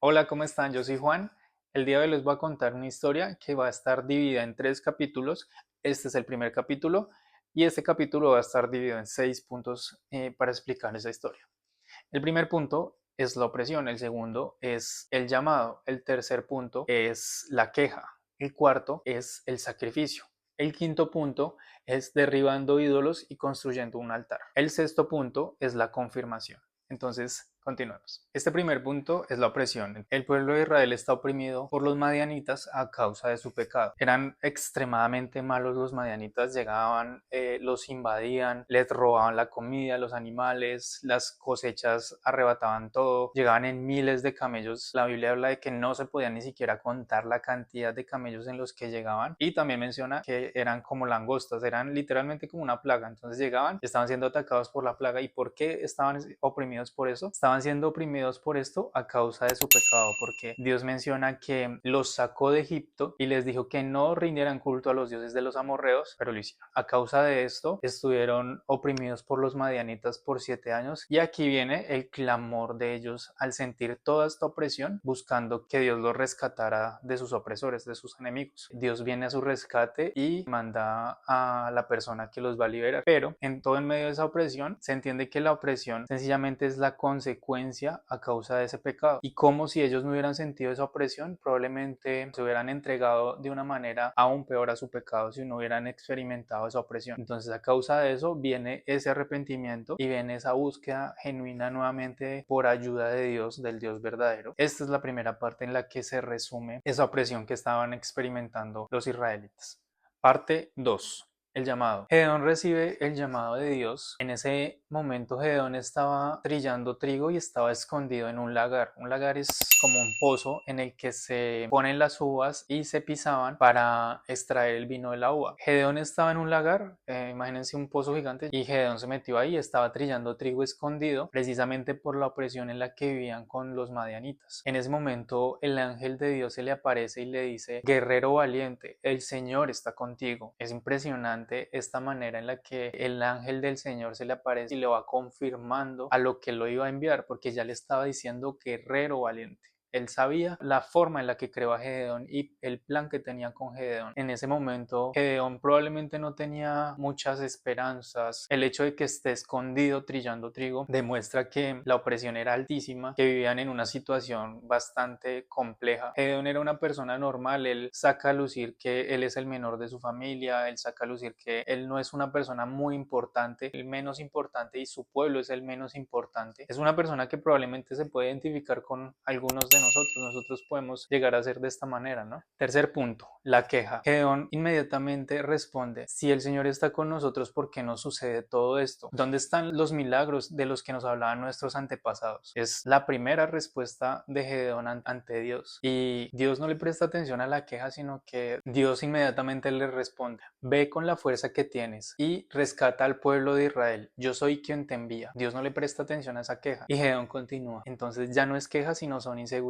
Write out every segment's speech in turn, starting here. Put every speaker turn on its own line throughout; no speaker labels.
Hola, ¿cómo están? Yo soy Juan. El día de hoy les voy a contar una historia que va a estar dividida en tres capítulos. Este es el primer capítulo y este capítulo va a estar dividido en 6 puntos para explicar esa historia. El primer punto es la opresión, el segundo es el llamado, el tercer punto es la queja, el cuarto es el sacrificio. El quinto punto es derribando ídolos y construyendo un altar. El sexto punto es la confirmación. Entonces, continuemos. Este primer punto es la opresión. El pueblo de Israel está oprimido por los madianitas a causa de su pecado. Eran extremadamente malos los madianitas, llegaban, los invadían, les robaban la comida, los animales, las cosechas, arrebataban todo, llegaban en miles de camellos. La Biblia habla de que no se podía ni siquiera contar la cantidad de camellos en los que llegaban, y también menciona que eran como langostas, eran literalmente como una plaga. Entonces llegaban, estaban siendo atacados por la plaga. ¿Y por qué estaban oprimidos por eso? Estaban siendo oprimidos por esto a causa de su pecado, porque Dios menciona que los sacó de Egipto y les dijo que no rindieran culto a los dioses de los amorreos, pero lo hicieron. A causa de esto estuvieron oprimidos por los madianitas por 7 años, y aquí viene el clamor de ellos al sentir toda esta opresión, buscando que Dios los rescatara de sus opresores, de sus enemigos. Dios viene a su rescate y manda a la persona que los va a liberar, pero en todo en medio de esa opresión se entiende que la opresión sencillamente es la consecuencia a causa de ese pecado, y como si ellos no hubieran sentido esa opresión, probablemente se hubieran entregado de una manera aún peor a su pecado si no hubieran experimentado esa opresión. Entonces, a causa de eso viene ese arrepentimiento y viene esa búsqueda genuina nuevamente por ayuda de Dios, del Dios verdadero. Esta es la primera parte en la que se resume esa opresión que estaban experimentando los israelitas. Parte 2. El llamado. Gedeón recibe el llamado de Dios. En ese momento Gedeón estaba trillando trigo y estaba escondido en un lagar. Un lagar es como un pozo en el que se ponen las uvas y se pisaban para extraer el vino de la uva. Gedeón estaba en un lagar, imagínense un pozo gigante, y Gedeón se metió ahí, estaba trillando trigo escondido precisamente por la opresión en la que vivían con los madianitas. En ese momento el ángel de Dios se le aparece y le dice: guerrero valiente, el Señor está contigo. Es impresionante esta manera en la que el ángel del Señor se le aparece y le va confirmando a lo que lo iba a enviar, porque ya le estaba diciendo guerrero valiente. Él sabía la forma en la que creó a Gedeón y el plan que tenía con Gedeón. En ese momento, Gedeón probablemente no tenía muchas esperanzas. El hecho de que esté escondido trillando trigo demuestra que la opresión era altísima, que vivían en una situación bastante compleja. Gedeón era una persona normal, él saca a lucir que él es el menor de su familia, él saca a lucir que él no es una persona muy importante, el menos importante, y su pueblo es el menos importante. Es una persona que probablemente se puede identificar con algunos de nosotros podemos llegar a ser de esta manera, ¿no? Tercer punto, la queja. Gedeón inmediatamente responde: si el Señor está con nosotros, ¿por qué nos sucede todo esto? ¿Dónde están los milagros de los que nos hablaban nuestros antepasados? Es la primera respuesta de Gedeón ante Dios, y Dios no le presta atención a la queja, sino que Dios inmediatamente le responde: ve con la fuerza que tienes y rescata al pueblo de Israel, yo soy quien te envía. Dios no le presta atención a esa queja, y Gedeón continúa. Entonces ya no es queja, sino son inseguridades.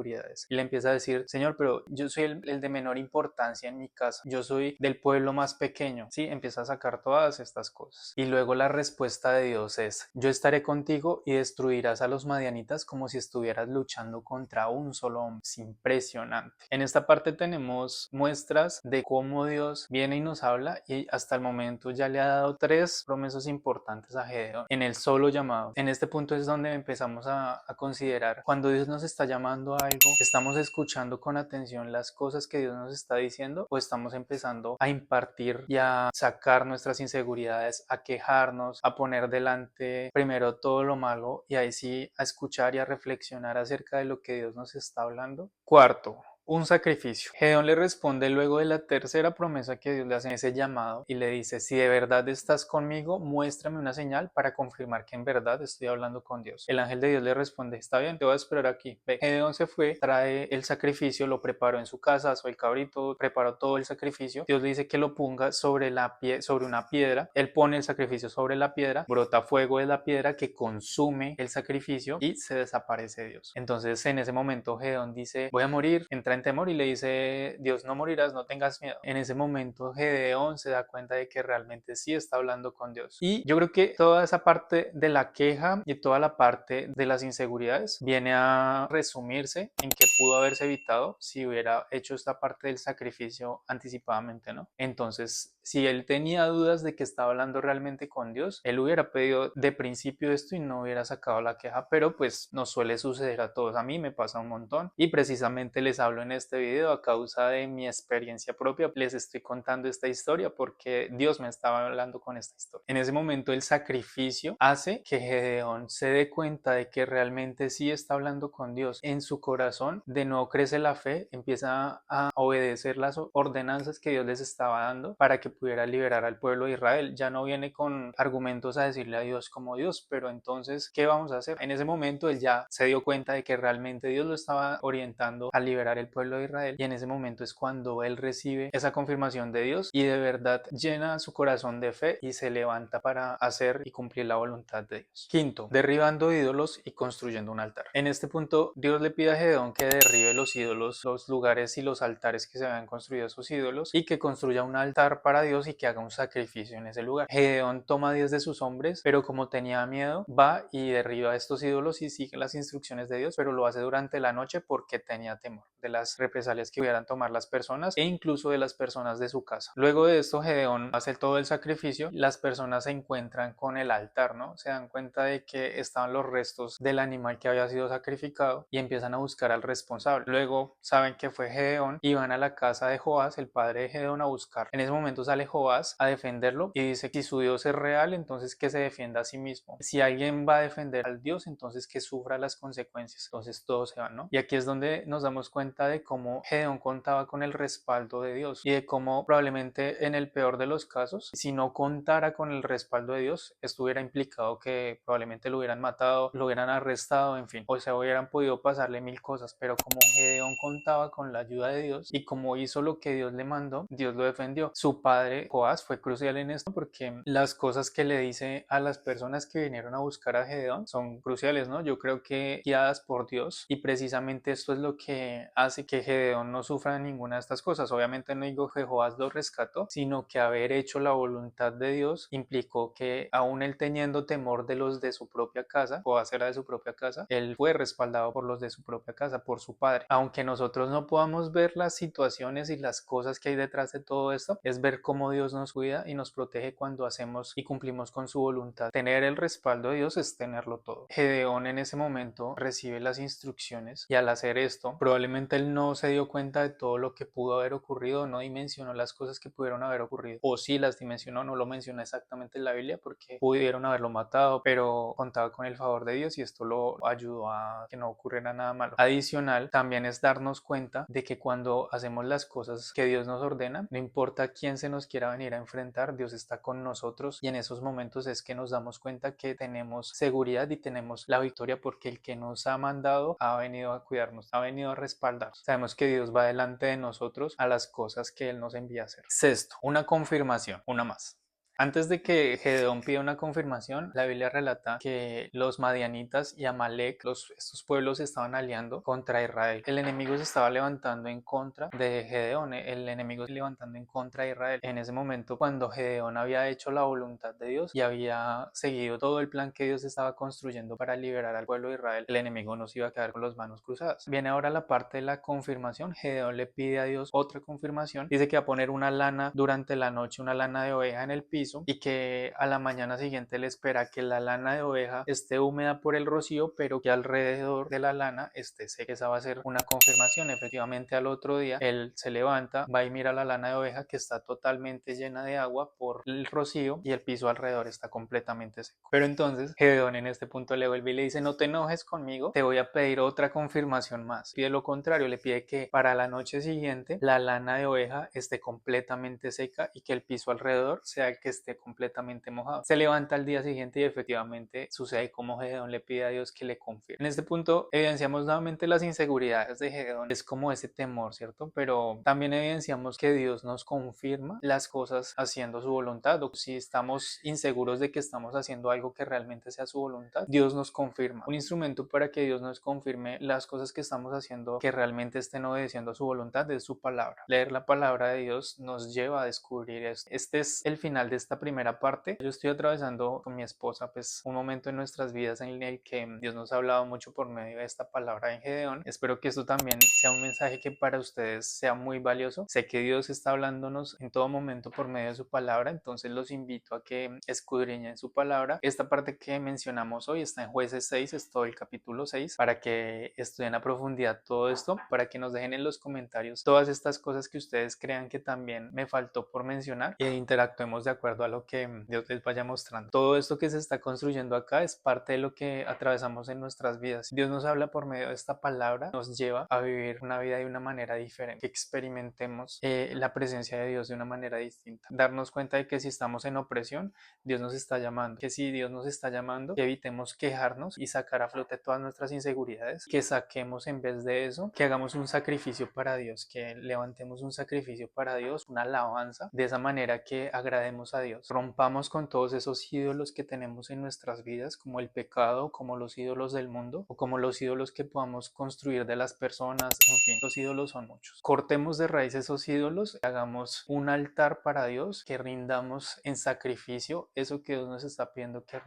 Y le empieza a decir: Señor, pero yo soy el de menor importancia en mi casa, yo soy del pueblo más pequeño. Sí, empieza a sacar todas estas cosas. Y luego la respuesta de Dios es: yo estaré contigo y destruirás a los madianitas como si estuvieras luchando contra un solo hombre. Es impresionante. En esta parte tenemos muestras de cómo Dios viene y nos habla, y hasta el momento ya le ha dado 3 promesas importantes a Gedeón en el solo llamado. En este punto es donde empezamos a considerar cuando Dios nos está llamando a algo, ¿estamos escuchando con atención las cosas que Dios nos está diciendo, o estamos empezando a impartir y a sacar nuestras inseguridades, a quejarnos, a poner delante primero todo lo malo y ahí sí a escuchar y a reflexionar acerca de lo que Dios nos está hablando? Cuarto, un sacrificio. Gedeón le responde luego de la tercera promesa que Dios le hace en ese llamado y le dice: si de verdad estás conmigo, muéstrame una señal para confirmar que en verdad estoy hablando con Dios. El ángel de Dios le responde: está bien, te voy a esperar aquí. Ve. Gedeón se fue, trae el sacrificio, lo preparó en su casa, asó el cabrito, preparó todo el sacrificio. Dios le dice que lo ponga sobre una piedra. Él pone el sacrificio sobre la piedra, brota fuego de la piedra que consume el sacrificio y se desaparece Dios. Entonces en ese momento Gedeón dice: voy a morir, entra en temor y le dice, Dios, no morirás, no tengas miedo. En ese momento Gedeón se da cuenta de que realmente sí está hablando con Dios. Y yo creo que toda esa parte de la queja y toda la parte de las inseguridades viene a resumirse en que pudo haberse evitado si hubiera hecho esta parte del sacrificio anticipadamente, ¿no? Entonces, si él tenía dudas de que estaba hablando realmente con Dios, él hubiera pedido de principio esto y no hubiera sacado la queja, pero pues nos suele suceder a todos. A mí me pasa un montón y precisamente les hablo en este video a causa de mi experiencia propia. Les estoy contando esta historia porque Dios me estaba hablando con esta historia. En ese momento el sacrificio hace que Gedeón se dé cuenta de que realmente sí está hablando con Dios. En su corazón de nuevo crece la fe, empieza a obedecer las ordenanzas que Dios les estaba dando para que pudiera liberar al pueblo de Israel. Ya no viene con argumentos a decirle a Dios como Dios, pero entonces, ¿qué vamos a hacer? En ese momento él ya se dio cuenta de que realmente Dios lo estaba orientando a liberar el pueblo de Israel, y en ese momento es cuando él recibe esa confirmación de Dios y de verdad llena su corazón de fe y se levanta para hacer y cumplir la voluntad de Dios. Quinto, derribando ídolos y construyendo un altar. En este punto Dios le pide a Gedeón que derribe los ídolos, los lugares y los altares que se habían construido esos ídolos, y que construya un altar para Dios y que haga un sacrificio en ese lugar. Gedeón toma 10 de sus hombres, pero como tenía miedo, va y derriba estos ídolos y sigue las instrucciones de Dios, pero lo hace durante la noche porque tenía temor de las represalias que pudieran tomar las personas e incluso de las personas de su casa. Luego de esto, Gedeón hace todo el sacrificio, las personas se encuentran con el altar, ¿no? Se dan cuenta de que estaban los restos del animal que había sido sacrificado y empiezan a buscar al responsable. Luego saben que fue Gedeón y van a la casa de Joás, el padre de Gedeón, a buscar. En ese momento sale Joás a defenderlo y dice que si su Dios es real, entonces que se defienda a sí mismo. Si alguien va a defender al Dios, entonces que sufra las consecuencias. Entonces todos se van, ¿no? Y aquí es donde nos damos cuenta de cómo Gedeón contaba con el respaldo de Dios y de cómo probablemente en el peor de los casos, si no contara con el respaldo de Dios, estuviera implicado que probablemente lo hubieran matado, lo hubieran arrestado, en fin, o sea, hubieran podido pasarle mil cosas, pero como Gedeón contaba con la ayuda de Dios y como hizo lo que Dios le mandó, Dios lo defendió. Su padre Joás fue crucial en esto porque las cosas que le dice a las personas que vinieron a buscar a Gedeón son cruciales, ¿no? Yo creo que guiadas por Dios, y precisamente esto es lo que hace que Gedeón no sufra ninguna de estas cosas. Obviamente no digo que Joás lo rescató, sino que haber hecho la voluntad de Dios implicó que aún él teniendo temor de los de su propia casa, Joás era de su propia casa, él fue respaldado por los de su propia casa, por su padre. Aunque nosotros no podamos ver las situaciones y las cosas que hay detrás de todo esto, es ver cómo Dios nos cuida y nos protege cuando hacemos y cumplimos con su voluntad. Tener el respaldo de Dios es tenerlo todo. Gedeón en ese momento recibe las instrucciones y al hacer esto, probablemente él no se dio cuenta de todo lo que pudo haber ocurrido, no dimensionó las cosas que pudieron haber ocurrido, o sí las dimensionó, no lo menciona exactamente en la Biblia porque pudieron haberlo matado, pero contaba con el favor de Dios y esto lo ayudó a que no ocurriera nada malo. Adicional, también es darnos cuenta de que cuando hacemos las cosas que Dios nos ordena, no importa quién se nos quiera venir a enfrentar, Dios está con nosotros, y en esos momentos es que nos damos cuenta que tenemos seguridad y tenemos la victoria porque el que nos ha mandado ha venido a cuidarnos, ha venido a respaldarnos. Sabemos que Dios va delante de nosotros a las cosas que Él nos envía a hacer. Sexto, una confirmación, una más. Antes de que Gedeón pida una confirmación, la Biblia relata que los madianitas y Amalek, estos pueblos se estaban aliando contra Israel. El enemigo se estaba levantando en contra de Gedeón, el enemigo se levantando en contra de Israel. En ese momento, cuando Gedeón había hecho la voluntad de Dios y había seguido todo el plan que Dios estaba construyendo para liberar al pueblo de Israel, el enemigo no se iba a quedar con las manos cruzadas. Viene ahora la parte de la confirmación. Gedeón le pide a Dios otra confirmación. Dice que va a poner una lana durante la noche, una lana de oveja en el piso, y que a la mañana siguiente le espera que la lana de oveja esté húmeda por el rocío, pero que alrededor de la lana esté seca. Esa va a ser una confirmación. Efectivamente, al otro día él se levanta, va y mira la lana de oveja que está totalmente llena de agua por el rocío y el piso alrededor está completamente seco. Pero entonces Gedeón en este punto le vuelve y le dice: no te enojes conmigo, te voy a pedir otra confirmación más. Pide lo contrario, le pide que para la noche siguiente la lana de oveja esté completamente seca y que el piso alrededor sea el que esté completamente mojado. Se levanta al día siguiente y efectivamente sucede como Gedeón le pide a Dios que le confirme. En este punto evidenciamos nuevamente las inseguridades de Gedeón. Es como ese temor, ¿cierto? Pero también evidenciamos que Dios nos confirma las cosas haciendo su voluntad, o si estamos inseguros de que estamos haciendo algo que realmente sea su voluntad, Dios nos confirma. Un instrumento para que Dios nos confirme las cosas que estamos haciendo que realmente estén obedeciendo a su voluntad es su palabra. Leer la palabra de Dios nos lleva a descubrir esto. Este es el final de esta primera parte. Yo estoy atravesando con mi esposa pues un momento en nuestras vidas en el que Dios nos ha hablado mucho por medio de esta palabra en Gedeón. Espero que esto también sea un mensaje que para ustedes sea muy valioso. Sé que Dios está hablándonos en todo momento por medio de su palabra, entonces los invito a que escudriñen su palabra. Esta parte que mencionamos hoy está en Jueces 6, es todo el capítulo 6, para que estudien a profundidad todo esto, para que nos dejen en los comentarios todas estas cosas que ustedes crean que también me faltó por mencionar e interactuemos de acuerdo a lo que Dios les vaya mostrando. Todo esto que se está construyendo acá es parte de lo que atravesamos en nuestras vidas. Dios nos habla por medio de esta palabra, nos lleva a vivir una vida de una manera diferente, que experimentemos la presencia de Dios de una manera distinta, darnos cuenta de que si estamos en opresión, Dios nos está llamando, que si Dios nos está llamando, que evitemos quejarnos y sacar a flote todas nuestras inseguridades, que saquemos en vez de eso, que hagamos un sacrificio para Dios, que levantemos un sacrificio para Dios, una alabanza, de esa manera que agrademos a Dios, rompamos con todos esos ídolos que tenemos en nuestras vidas, como el pecado, como los ídolos del mundo o como los ídolos que podamos construir de las personas, en fin, los ídolos son muchos. Cortemos de raíz esos ídolos, hagamos un altar para Dios, que rindamos en sacrificio eso que Dios nos está pidiendo que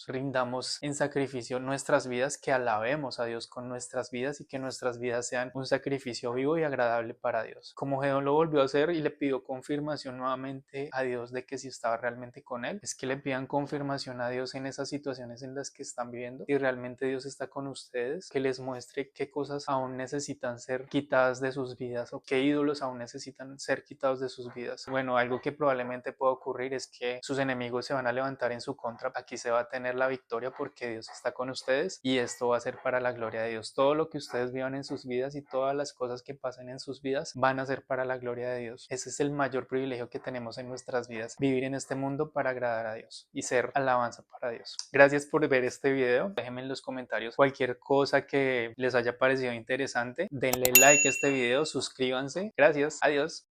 rindamos en sacrificio nuestras vidas, que alabemos a Dios con nuestras vidas y que nuestras vidas sean un sacrificio vivo y agradable para Dios. Como Gedeón lo volvió a hacer y le pidió confirmación nuevamente a Dios de que si estaba realmente con él, es que le pidan confirmación a Dios en esas situaciones en las que están viviendo y realmente Dios está con ustedes, que les muestre qué cosas aún necesitan ser quitadas de sus vidas o qué ídolos aún necesitan ser quitados de sus vidas. Bueno, algo que probablemente pueda ocurrir es que sus enemigos se van a levantar en su contra. Aquí se va a tener la victoria porque Dios está con ustedes y esto va a ser para la gloria de Dios. Todo lo que ustedes vivan en sus vidas y todas las cosas que pasen en sus vidas van a ser para la gloria de Dios. Ese es el mayor privilegio que tenemos en nuestras vidas, vivir en este mundo para agradar a Dios y ser alabanza para Dios. Gracias por ver este video. Déjenme en los comentarios cualquier cosa que les haya parecido interesante. Denle like a este video, suscríbanse. Gracias. Adiós.